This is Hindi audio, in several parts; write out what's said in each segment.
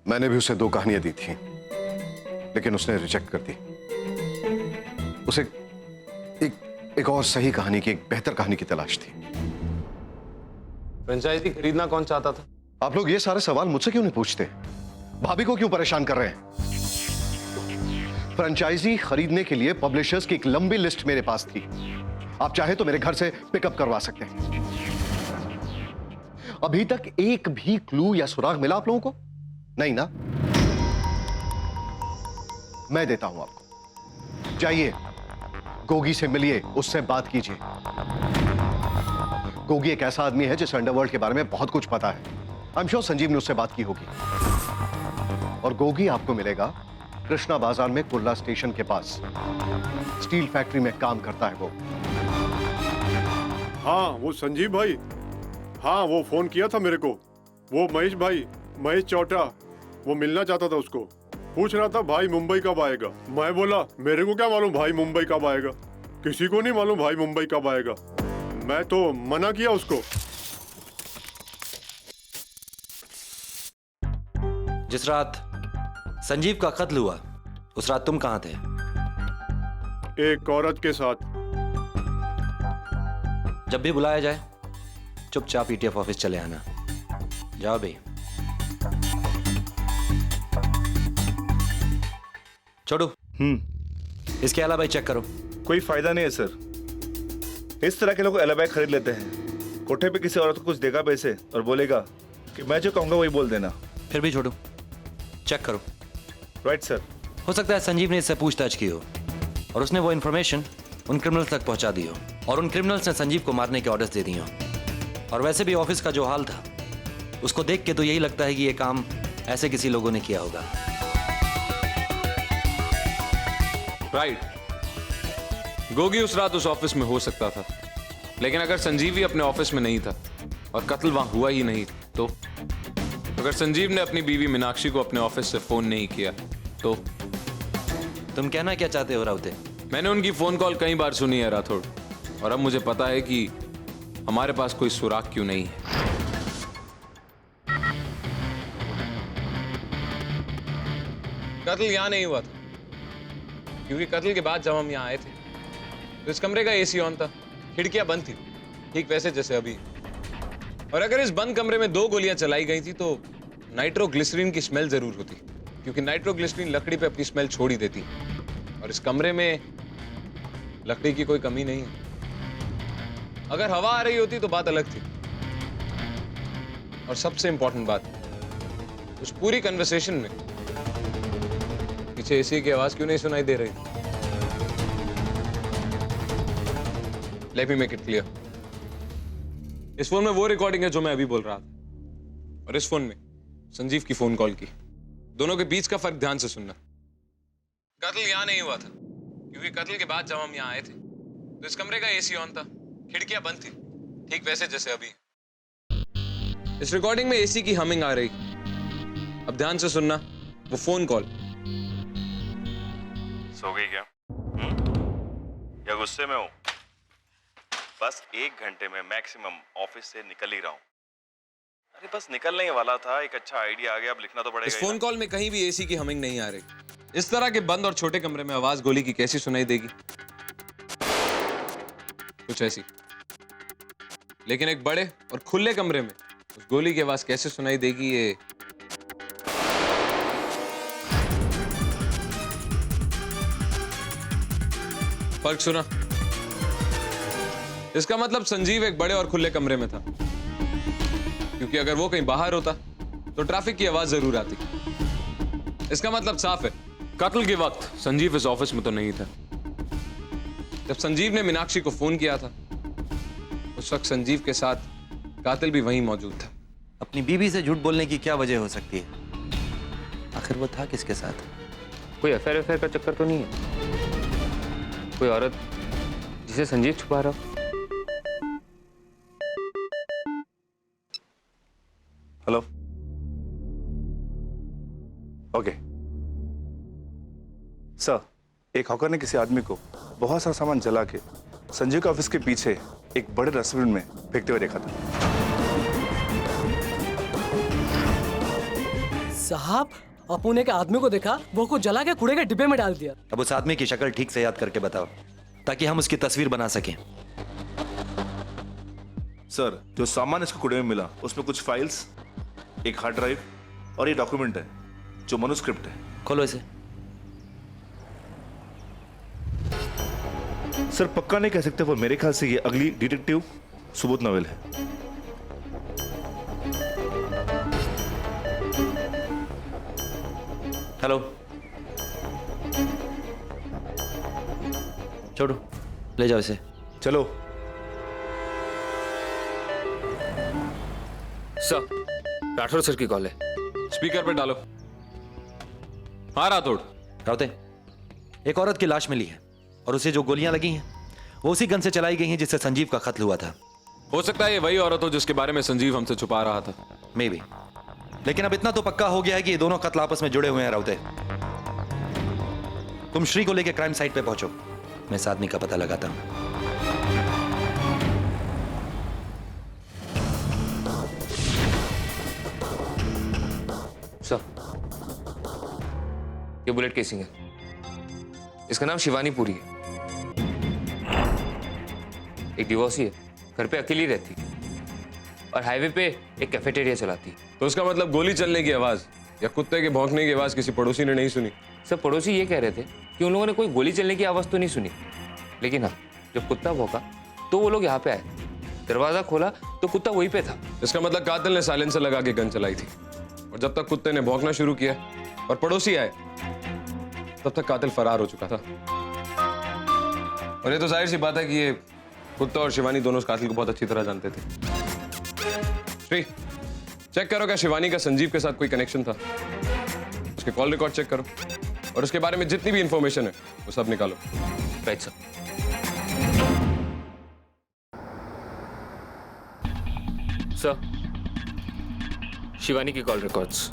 मैंने भी उसे 2 कहानियां दी थी, लेकिन उसने रिजेक्ट कर दी। उसे एक और सही कहानी की, एक बेहतर कहानी की तलाश थी। फ्रेंचाइजी खरीदना कौन चाहता था? आप लोग ये सारे सवाल मुझसे क्यों नहीं पूछते? भाभी को क्यों परेशान कर रहे हैं? फ्रेंचाइजी खरीदने के लिए पब्लिशर्स की एक लंबी लिस्ट मेरे पास थी। आप चाहे तो मेरे घर से पिकअप करवा सकते हैं। अभी तक एक भी क्लू या सुराग मिला आप लोगों को? नहीं ना? मैं देता हूं आपको। जाइए, गोगी से मिलिए, उससे बात कीजिए। गोगी एक ऐसा आदमी है जिसे अंडरवर्ल्ड के बारे में बहुत कुछ पता है। आई एम श्योर संजीव ने उससे बात की होगी। और गोगी आपको मिलेगा कृष्णा बाजार में, कुर्ला स्टेशन के पास। स्टील फैक्ट्री में काम करता है वो। हाँ, वो संजीव भाई। हाँ, वो फोन किया था मेरे को। वो महेश भाई, महेश चौटा, वो मिलना चाहता था उसको। पूछ रहा था भाई मुंबई कब आएगा। मैं बोला मेरे को क्या मालूम भाई मुंबई कब आएगा, किसी को नहीं मालूम भाई मुंबई कब आएगा। मैं तो मना किया उसको। जिस रात संजीव का कत्ल हुआ, उस रात तुम कहां थे? एक औरत के साथ। जब भी बुलाया जाए चुपचाप ईटीएफ ऑफिस चले आना। जाओ भाई। छोड़ू। इसके अलावा चेक करो। कोई फायदा नहीं है सर। इस तरह के लोग एलिबाई खरीद लेते हैं। कोठे पे किसी औरत को कुछ देगा पैसे और बोलेगा कि मैं जो कहूंगा वही बोल देना। फिर भी छोड़ू, चेक करो। Right sir. हो सकता है संजीव ने इससे पूछताछ की हो और उसने वो इन्फॉर्मेशन उन क्रिमिनल्स तक पहुंचा दी हो और उन क्रिमिनल्स ने संजीव को मारने के ऑर्डर्स दे दिए हो। और वैसे भी ऑफिस का जो हाल था, उसको देख के तो यही लगता है कि ये काम ऐसे किसी लोगों ने किया होगा। राइट। गोगी उस रात उस ऑफिस में हो सकता था, लेकिन अगर संजीव ही अपने ऑफिस में नहीं था और कत्ल वहां हुआ ही नहीं, तो अगर संजीव ने अपनी बीवी मीनाक्षी को अपने ऑफिस से फोन नहीं किया तो? तुम कहना क्या चाहते हो राउते? मैंने उनकी फोन कॉल कई बार सुनी है राठौड़, और अब मुझे पता है कि हमारे पास कोई सुराग क्यों नहीं है। कत्ल यहां नहीं हुआ था, क्योंकि कत्ल के बाद जब हम यहाँ आए थे तो इस कमरे का एसी ऑन था, खिड़कियां बंद थी, ठीक वैसे जैसे अभी। और अगर इस बंद कमरे में 2 गोलियां चलाई गई थी तो नाइट्रोग्लिसरीन की स्मेल जरूर होती, क्योंकि नाइट्रोग्लिसरीन लकड़ी पे अपनी स्मेल छोड़ ही देती। और इस कमरे में लकड़ी की कोई कमी नहीं है। अगर हवा आ रही होती तो बात अलग थी। और सबसे इंपॉर्टेंट बात, उस पूरी कन्वर्सेशन में पीछे एसी की आवाज क्यों नहीं सुनाई दे रही? Let me make it clear. इस फोन में वो रिकॉर्डिंग है जो मैं अभी बोल रहा था, और इस फोन में संजीव की फोन कॉल की। दोनों के बीच का फर्क ध्यान से सुनना। कत्ल यहां नहीं हुआ था, क्योंकि कत्ल के बाद जब हम यहाँ आए थे तो इस कमरे का एसी ऑन था, खिड़कियां बंद थी, ठीक वैसे जैसे अभी। इस रिकॉर्डिंग में एसी की हमिंग आ रही। अब ध्यान से सुनना, वो फोन कॉल। सो गई क्या? या गुस्से में हूँ? बस 1 घंटे में मैक्सिमम ऑफिस से निकल ही रहा हूँ। अरे बस निकलने ही वाला था, एक अच्छा आइडिया आ गया, अब लिखना तो पड़ेगा। इस फोन कॉल में कहीं भी एसी की हमिंग नहीं आ रही। इस तरह के बंद और छोटे कमरे में आवाज गोली की कैसी सुनाई देगी? कुछ ऐसी। लेकिन एक बड़े और खुले कमरे में उस गोली की आवाज कैसे सुनाई देगी, ये फर्क सुना? इसका मतलब संजीव एक बड़े और खुले कमरे में था, क्योंकि अगर वो कहीं बाहर होता तो ट्रैफिक की आवाज जरूर आती। इसका मतलब साफ है, कत्ल के वक्त संजीव इस ऑफिस में तो नहीं था। जब संजीव ने मीनाक्षी को फोन किया था, उस वक्त संजीव के साथ कातिल भी वहीं मौजूद था। अपनी बीवी से झूठ बोलने की क्या वजह हो सकती है? आखिर वो था किसके साथ? कोई अफेयर का चक्कर तो नहीं है? कोई औरत जिसे संजीव छुपा रहा हो? हेलो। ओके सर, एक हॉकर ने किसी आदमी को बहुत सारा सामान जला के संजीव के ऑफिस के पीछे एक बड़े रेस्टोरेंट में फेंकते हुए देखा था। साहब, अपुने के आदमी को देखा, वो को जला के कूड़े के डिब्बे में डाल दिया। अब उस आदमी की शक्ल ठीक से याद करके बताओ, ताकि हम उसकी तस्वीर बना सकें। सर, जो सामान इसको कूड़े में मिला उसमें कुछ फाइल्स, एक हार्ड ड्राइव और ये डॉक्यूमेंट है जो मनुस्क्रिप्ट है। खोलो इसे। सर पक्का नहीं कह सकते, पर मेरे ख्याल से ये अगली डिटेक्टिव सुबोध नवल है। हेलो, छोड़ो, ले जाओ इसे। चलो। सर, राठौर सर की कॉल है। स्पीकर पे डालो। हाँ राठौड़। राउते, एक औरत की लाश मिली है और उसे जो गोलियां लगी हैं वो उसी गन से चलाई गई हैं जिससे संजीव का कत्ल हुआ था। हो सकता है ये वही औरत हो जिसके बारे में संजीव हमसे छुपा रहा था। मे बी, लेकिन अब इतना तो पक्का हो गया है कि ये दोनों कत्ल आपस में जुड़े हुए हैं। राउते, तुम श्री को लेकर क्राइम साइट पे पहुंचो, मैं इस आदमी का पता लगाता हूं। सर, ये बुलेट केसिंग है। इसका नाम शिवानी पुरी है। एक डिवोर्सी है, घर पे अकेली रहती है और हाईवे पे एक कैफेटेरिया चलाती है। तो उसका मतलब गोली चलने की आवाज या कुत्ते के भौंकने की आवाज किसी पड़ोसी ने नहीं सुनी? सब पड़ोसी ये कह रहे थे कि उन लोगों ने कोई गोली चलने की आवाज तो नहीं सुनी, लेकिन हाँ, जब कुत्ता भौंका तो वो लोग यहाँ पे आए। दरवाजा खोला तो कुत्ता वहीं पे था। इसका मतलब कातिल ने साइलेंसर लगा के गन चलाई थी, और जब तक कुत्ते ने भौंकना शुरू किया और पड़ोसी आए तब तक कातिल फरार हो चुका था। और ये तो जाहिर सी बात है कि ये कुत्ता और शिवानी दोनों उस कातिल को बहुत अच्छी तरह जानते थे। श्री, चेक करो क्या शिवानी का संजीव के साथ कोई कनेक्शन था। उसके कॉल रिकॉर्ड चेक करो और उसके बारे में जितनी भी इंफॉर्मेशन है वो सब निकालो। Right sir. सर, शिवानी की कॉल रिकॉर्ड्स।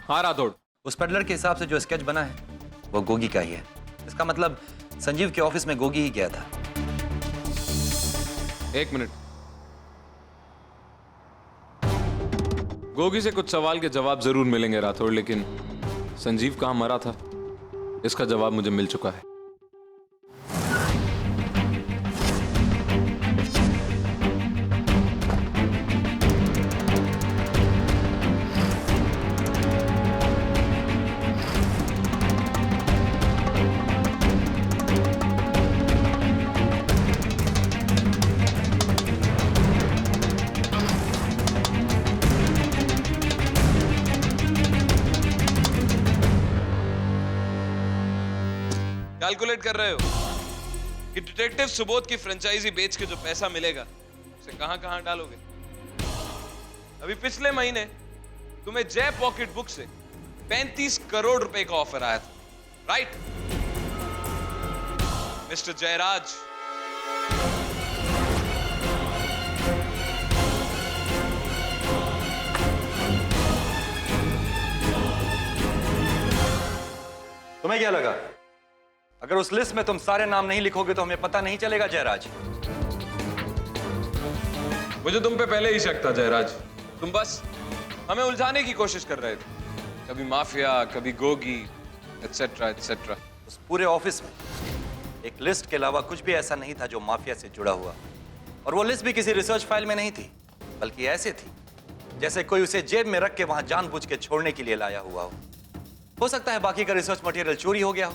हाँ राठौड़, उस पेडलर के हिसाब से जो स्केच बना है वो गोगी का ही है। इसका मतलब संजीव के ऑफिस में गोगी ही गया था। एक मिनट। गोगी से कुछ सवाल के जवाब जरूर मिलेंगे राठौड़, लेकिन संजीव कहां मरा था इसका जवाब मुझे मिल चुका है। कैलकुलेट कर रहे हो कि डिटेक्टिव सुबोध की फ्रेंचाइजी बेच के जो पैसा मिलेगा उसे कहां कहां डालोगे? अभी पिछले महीने तुम्हें जय पॉकेट बुक से 35 करोड़ रुपए का ऑफर आया था, राइट मिस्टर जयराज? तुम्हें क्या लगा अगर उस लिस्ट में तुम सारे नाम नहीं लिखोगे तो हमें पता नहीं चलेगा जयराज? मुझे तुम पे पहले ही शक था जयराज। तुम बस हमें उलझाने की कोशिश कर रहे थे, कभी माफिया, कभी गोगी, एटसेट्रा एटसेट्रा। उस पूरे ऑफिस में एक लिस्ट के अलावा कुछ भी ऐसा नहीं था जो माफिया से जुड़ा हुआ, और वो लिस्ट भी किसी रिसर्च फाइल में नहीं थी, बल्कि ऐसे थी जैसे कोई उसे जेब में रख के वहां जानबूझ के छोड़ने के लिए लाया हुआ हो सकता है बाकी का रिसर्च मटेरियल चोरी हो गया हो,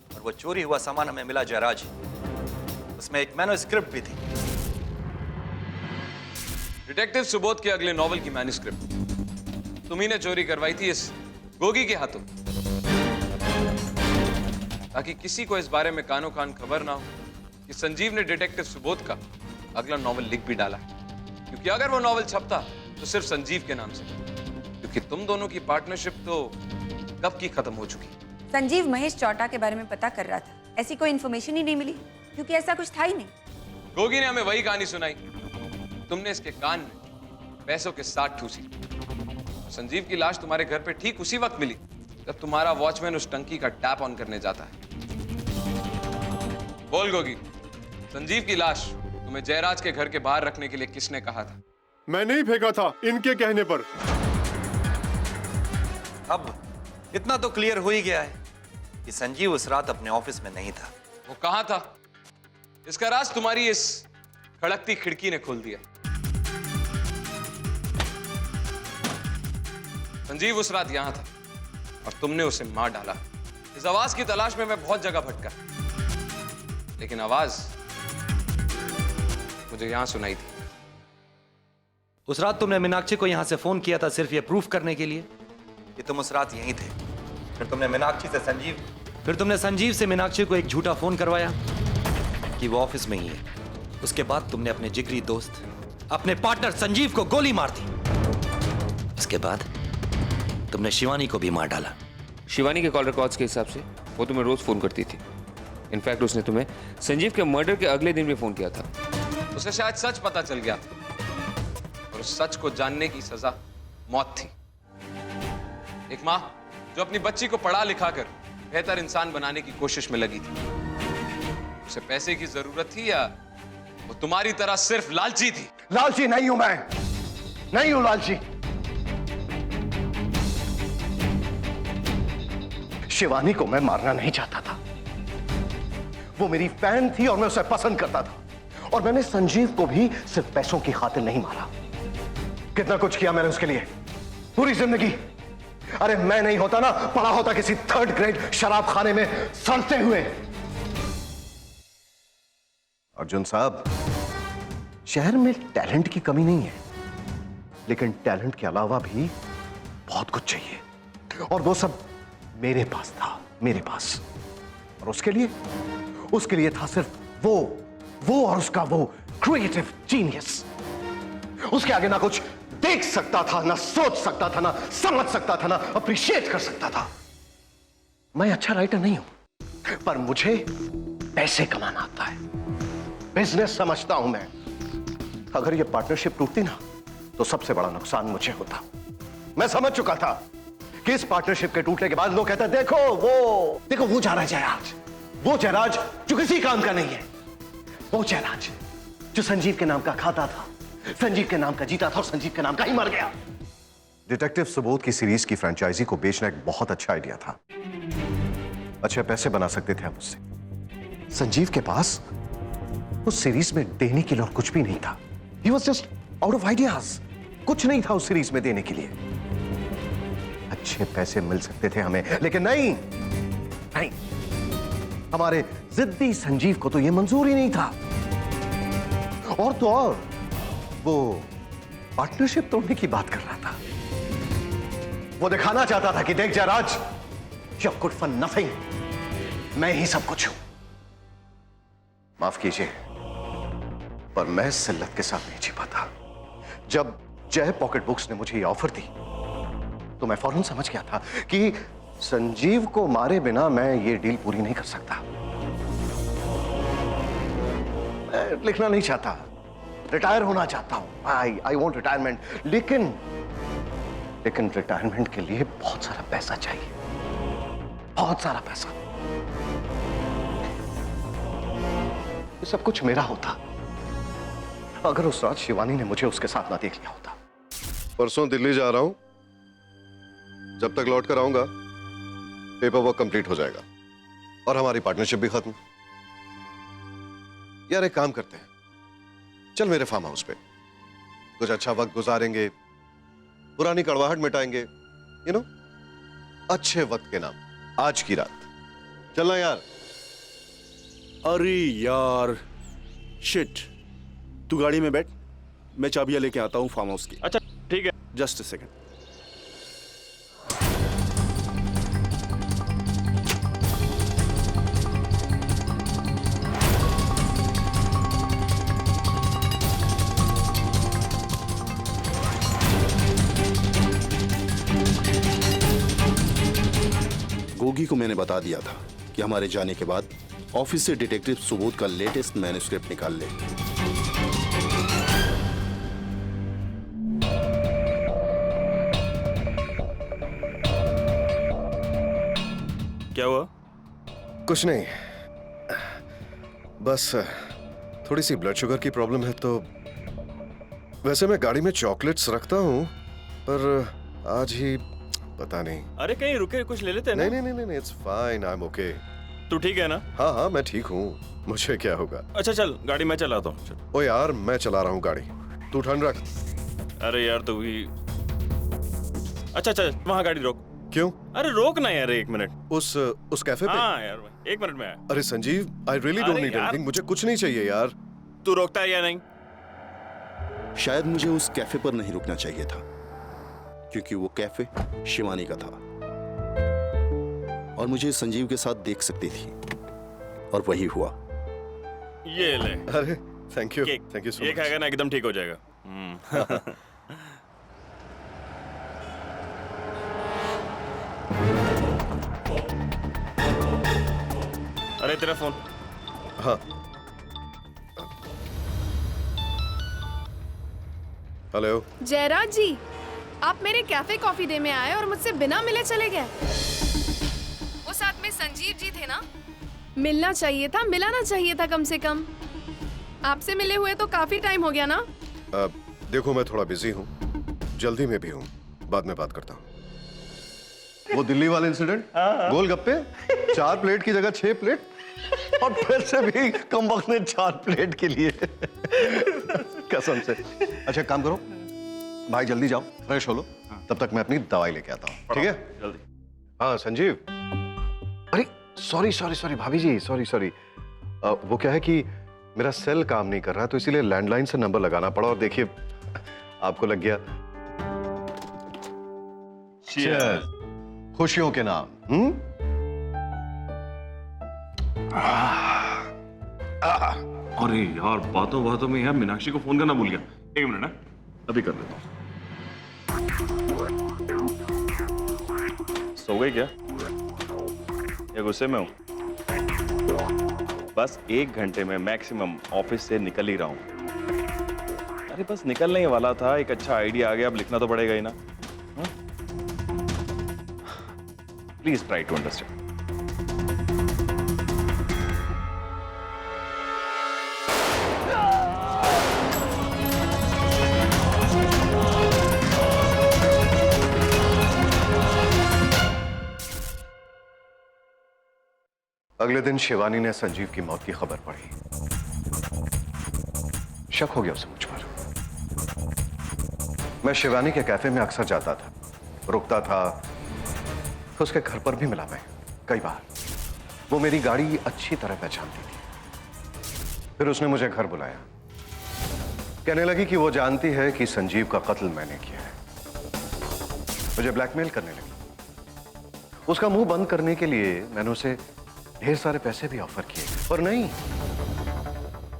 और वो चोरी हुआ सामान हमें मिला जयराज। उसमें एक मैन्युस्क्रिप्ट भी थी। डिटेक्टिव सुबोध के अगले नॉवल की मैन्युस्क्रिप्ट तुम्ही ने चोरी करवाई थी इस गोगी के हाथों, ताकि किसी को इस बारे में कानो कान खबर ना हो कि संजीव ने डिटेक्टिव सुबोध का अगला नॉवल लिख भी डाला, क्योंकि अगर वो नॉवल छपता तो सिर्फ संजीव के नाम से, क्योंकि तुम दोनों की पार्टनरशिप तो कब की खत्म हो चुकी। संजीव महेश चौटा के बारे में पता कर रहा था, ऐसी कोई इन्फॉर्मेशन ही नहीं मिली, क्योंकि ऐसा कुछ था ही नहीं। गोगी ने हमें वही कहानी सुनाई, तुमने इसके कान में पैसों के साथ ठूसी। संजीव की लाश तुम्हारे घर पे ठीक उसी वक्त मिली जब तुम्हारा वॉचमैन उस टंकी का टैप ऑन करने जाता है। बोल गोगी, संजीव की लाश तुम्हें जयराज के घर के बाहर रखने के लिए किसने कहा था? मैंने ही फेंका था इनके कहने पर। अब इतना तो क्लियर हो ही गया है कि संजीव उस रात अपने ऑफिस में नहीं था। वो कहां था? इसका राज तुम्हारी इस खड़कती खिड़की ने खोल दिया। संजीव उस रात यहां था और तुमने उसे मार डाला। इस आवाज की तलाश में मैं बहुत जगह भटका, लेकिन आवाज मुझे यहां सुनाई थी। उस रात तुमने मीनाक्षी को यहां से फोन किया था सिर्फ ये प्रूफ करने के लिए कि तुम उस रात यहीं थे। फिर तुमने संजीव से मीनाक्षी को एक झूठा फोन करवाया कि वो ऑफिस में ही है। उसके बाद तुमने अपने जिगरी दोस्त, अपने पार्टनर संजीव को गोली मार दी। उसके बाद तुमने शिवानी को भी मार डाला। शिवानी के कॉल रिकॉर्ड्स के हिसाब से वो तुम्हें रोज फोन करती थी। इनफैक्ट उसने तुम्हें संजीव के मर्डर के अगले दिन भी फोन किया था। उसे शायद सच पता चल गया था और उस सच को जानने की सजा मौत थी। एक मां जो अपनी बच्ची को पढ़ा लिखा कर बेहतर इंसान बनाने की कोशिश में लगी थी, उसे पैसे की जरूरत थी या वो तुम्हारी तरह सिर्फ लालची थी? लालची नहीं हूं मैं, नहीं हूं लालची। शिवानी को मैं मारना नहीं चाहता था। वो मेरी फैन थी और मैं उसे पसंद करता था, और मैंने संजीव को भी सिर्फ पैसों की खातिर नहीं मारा। कितना कुछ किया मैंने उसके लिए, पूरी जिंदगी। अरे मैं नहीं होता ना, पड़ा होता किसी 3rd ग्रेड शराब खाने में सड़ते हुए। अर्जुन साहब, शहर में टैलेंट की कमी नहीं है, लेकिन टैलेंट के अलावा भी बहुत कुछ चाहिए, और वो सब मेरे पास था, मेरे पास। और उसके लिए था सिर्फ वो और उसका वो क्रिएटिव जीनियस। उसके आगे ना कुछ देख सकता था, ना सोच सकता था, ना समझ सकता था, ना अप्रिशिएट कर सकता था। मैं अच्छा राइटर नहीं हूं, पर मुझे पैसे कमाना आता है, बिजनेस समझता हूं मैं। अगर ये पार्टनरशिप टूटती ना, तो सबसे बड़ा नुकसान मुझे होता। मैं समझ चुका था कि इस पार्टनरशिप के टूटने के बाद लोग कहते हैं, देखो वो जा रहा है जयराज, वो जयराज जो किसी काम का नहीं है, वो जयराज जो संजीव के नाम का खाता था, संजीव के नाम का जीता था और संजीव के नाम का ही मर गया। डिटेक्टिव सुबोध की सीरीज की फ्रेंचाइजी को बेचना एक बहुत अच्छा आइडिया था। अच्छे पैसे बना सकते थे आप उससे। संजीव के पास उस सीरीज में देने के लिए और कुछ भी नहीं था। He was just out of ideas। कुछ नहीं था उस सीरीज में देने के लिए। अच्छे पैसे मिल सकते थे हमें, लेकिन नहीं, हमारे जिद्दी संजीव को तो यह मंजूर ही नहीं था। और तो और वो पार्टनरशिप तोड़ने की बात कर रहा था। वो दिखाना चाहता था कि देख Jayraj, you're good for nothing, मैं ही सब कुछ हूं। माफ कीजिए, पर मैं सिल्लत के साथ नहीं जी पाता। जब जय पॉकेट बुक्स ने मुझे ये ऑफर दी, तो मैं फौरन समझ गया था कि संजीव को मारे बिना मैं ये डील पूरी नहीं कर सकता। मैं लिखना नहीं चाहता, रिटायर होना चाहता हूं। आई वॉन्ट रिटायरमेंट, लेकिन रिटायरमेंट के लिए बहुत सारा पैसा चाहिए, बहुत सारा पैसा। ये सब कुछ मेरा होता अगर उस रात शिवानी ने मुझे उसके साथ ना देख लिया होता। परसों दिल्ली जा रहा हूं, जब तक लौट कर आऊंगा पेपर वर्क कंप्लीट हो जाएगा और हमारी पार्टनरशिप भी खत्म। यार एक काम करते हैं, चल मेरे फार्म हाउस पे कुछ अच्छा वक्त गुजारेंगे, पुरानी कड़वाहट मिटाएंगे, अच्छे वक्त के नाम। आज की रात चलना यार। अरे यार शिट, तू गाड़ी में बैठ, मैं चाबियां लेके आता हूँ फार्म हाउस की। अच्छा ठीक है। Just a second. गोगी को मैंने बता दिया था कि हमारे जाने के बाद ऑफिस से डिटेक्टिव सुबोध का लेटेस्ट मैन्युस्क्रिप्ट निकाल ले। क्या हुआ? कुछ नहीं, बस थोड़ी सी ब्लड शुगर की प्रॉब्लम है तो वैसे मैं गाड़ी में चॉकलेट्स रखता हूँ पर आज ही पता नहीं। अरे कहीं रुके कुछ ले लेते हैं नहीं नहीं नहीं नहीं it's fine I am okay. तू ठीक है ना? हाँ हाँ मैं ठीक हूँ, मुझे क्या होगा। अच्छा चल गाड़ी मैं चलाता हूँ। ओ यार मैं चला रहा हूँ गाड़ी, तू ठंड रख। अरे यार तू भी। अच्छा चल वहाँ गाड़ी रोक। क्यों? अरे रोक ना यार 1 मिनट। उस कैफे पे? हाँ यार 1 मिनट में आया। अरे Sanjeev I really don't need anything, मुझे कुछ नहीं चाहिए यार। तू रोकता है या नहीं? शायद मुझे उस कैफे पर नहीं रुकना चाहिए था क्योंकि वो कैफे शिवानी का था और मुझे संजीव के साथ देख सकती थी और वही हुआ। ये ले। अरे थैंक यू सो ये मच। खाएगा ना एकदम ठीक हो जाएगा। अरे तेरा फोन। हाँ हेलो। जयराज जी, आप मेरे कैफे कॉफी डे में आए और मुझसे बिना मिले चले गए। वो साथ में संजीव जी थे ना, मिलना चाहिए था, मिलाना चाहिए था कम से कम। आपसे मिले हुए तो काफी टाइम हो गया ना। देखो मैं थोड़ा बिजी हूँ, जल्दी में भी हूँ, बाद में बात करता हूँ। वो दिल्ली वाला इंसिडेंट, गोलगप्पे 4 प्लेट की जगह 6 प्लेट और फिर से भी कम वक्त में 4 प्लेट के लिए कसम से। अच्छा काम करो भाई, जल्दी जाओ फ्रेश हो लो, तब तक मैं अपनी दवाई लेके आता हूँ, ठीक है? जल्दी। हाँ संजीव। अरे सॉरी सॉरी सॉरी भाभी जी, सॉरी सॉरी। वो क्या है कि मेरा सेल काम नहीं कर रहा तो इसीलिए लैंडलाइन से नंबर लगाना पड़ा और देखिए आपको लग गया। Cheers. खुशियों के नाम। अरे यार बातों बातों में यार मीनाक्षी को फोन करना भूल गया। 1 मिनट ना, अभी कर लेता हूँ। सो गई क्या या गुस्से में हूँ? बस 1 घंटे में मैक्सिमम ऑफिस से निकल ही रहा हूँ। अरे बस निकलने ही वाला था, एक अच्छा आइडिया आ गया, अब लिखना तो पड़ेगा ही ना। Please try to understand. अगले दिन शिवानी ने संजीव की मौत की खबर पढ़ी, शक हो गया उसे मुझ पर। मैं शिवानी के कैफे में अक्सर जाता था, रुकता था, उसके घर पर भी मिला मैं कई बार। वो मेरी गाड़ी अच्छी तरह पहचानती थी। फिर उसने मुझे घर बुलाया, कहने लगी कि वो जानती है कि संजीव का कत्ल मैंने किया है। मुझे ब्लैकमेल करने लगी। उसका मुंह बंद करने के लिए मैंने उसे ढेर सारे पैसे भी ऑफर किए, पर नहीं,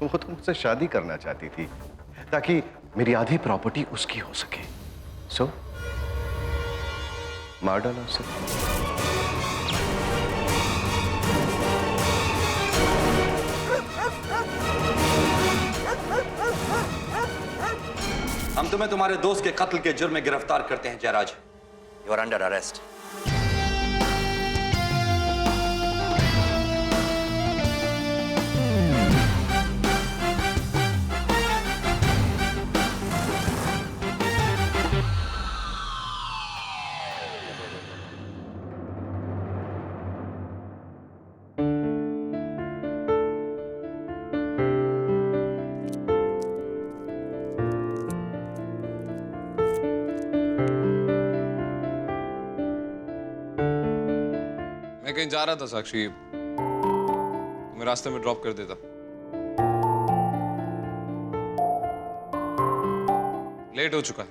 वो तो मुझसे शादी करना चाहती थी ताकि मेरी आधी प्रॉपर्टी उसकी हो सके। सो मार डाला उसे। हम तुम्हें तुम्हारे दोस्त के कत्ल के जुर्म में गिरफ्तार करते हैं Jayraj. You are under arrest. मैं कहीं जा रहा था साक्षी, तुम्हें रास्ते में ड्रॉप कर देता। लेट हो चुका है।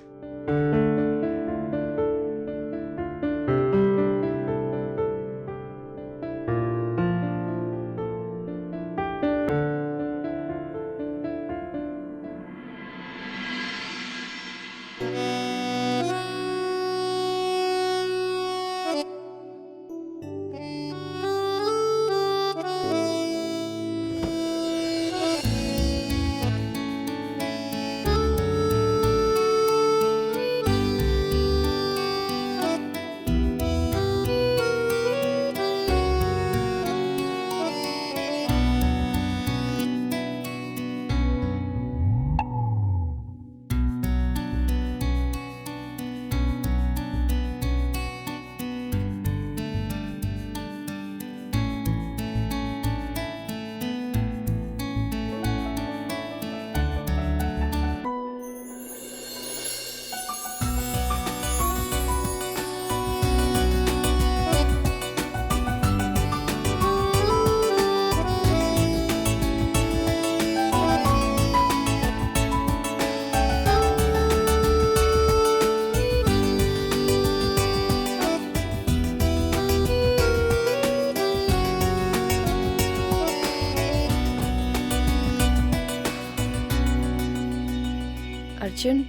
अर्जुन,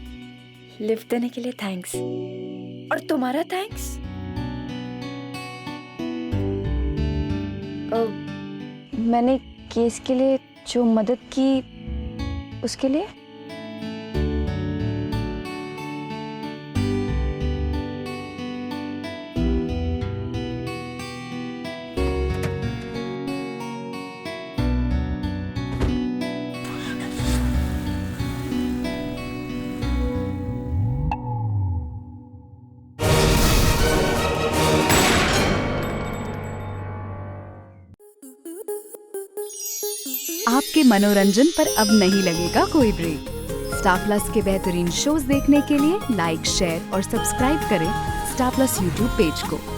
लिफ्ट देने के लिए थैंक्स। और तुम्हारा थैंक्स? मैंने केस के लिए जो मदद की उसके लिए? आपके मनोरंजन पर अब नहीं लगेगा कोई ब्रेक। स्टार प्लस के बेहतरीन शोज देखने के लिए लाइक, शेयर और सब्सक्राइब करें स्टार प्लस यूट्यूब पेज को।